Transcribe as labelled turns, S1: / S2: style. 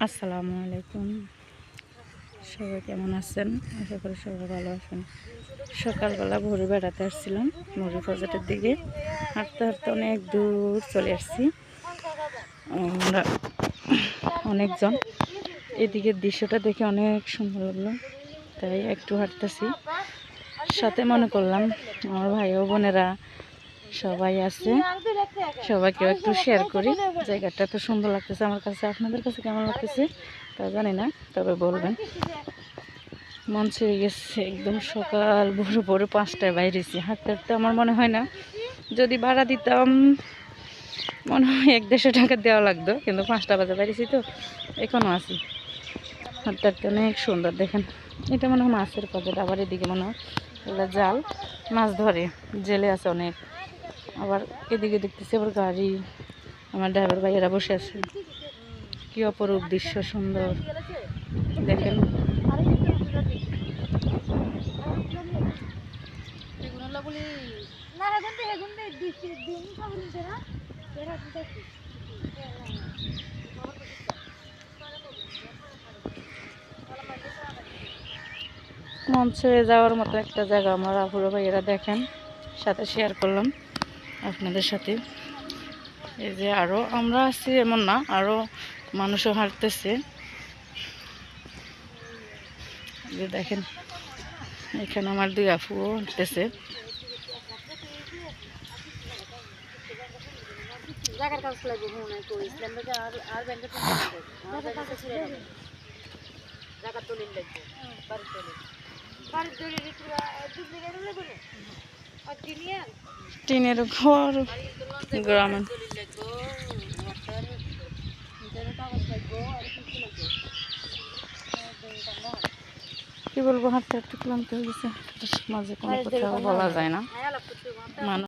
S1: আসসালামু আলাইকুম। সবাই কেমন আছেন? আশা করি সবাই ভালো আছেন। সকালবেলা ভোরে বেড়াতে আসছিলাম মুড়ি বাজারের দিকে। হাঁটতে হাঁটতে অনেক দূর চলে আসছি। আমরা অনেকজন, এদিকের দৃশ্যটা দেখে অনেক সুন্দর লাগলো, তাই একটু হাঁটতেছি। সাথে মনে করলাম আমার ভাই ও বোনেরা সবাই আছে, সবাইকেও একটু শেয়ার করি। জায়গাটা এত সুন্দর লাগতেছে আমার কাছে। আপনাদের কাছে কেমন লাগতেছে তা জানি না, তবে বলবেন। মন ছেড়ে গেছে, একদম সকাল ভোরে ভোরে 5টায় বাইরেছি হাঁটতে হাঁটতে। আমার মনে হয় না যদি ভাড়া দিতাম মনে হয় 100-150 টাকা দেওয়া লাগতো, কিন্তু 5টা বাজে বাইরেছি তো এখনও আছি হাঁটতে হাঁটতে। অনেক সুন্দর দেখেন, এটা মনে হয় মাছের পকেট। আবার এদিকে মনে হয় এগুলো জাল, মাছ ধরে, জেলে আছে অনেক। আবার এদিকে দেখতেছি আবার গাড়ি, আমার ড্রাইভার ভাইয়েরা বসে আছে। কি অপরূপ দৃশ্য, সুন্দর দেখেন। মন ছুঁয়ে যাওয়ার মতো একটা জায়গা আমার আপুরা ভাইয়েরা দেখেন, সাথে শেয়ার করলাম আপনাদের সাথে। এই যে আরও আমরা আছি এমন না, আরও মানুষও হাঁটতেছে। যে দেখেন এখানে আমার 2 আপুও হাঁটতেছে। টিনের ঘর, গ্রামে কি বলবো, হাঁটতে হাঁটতে ক্লান্ত হয়ে গেছে। মাঝে কোনো কথা বলা যায় না। মানুষ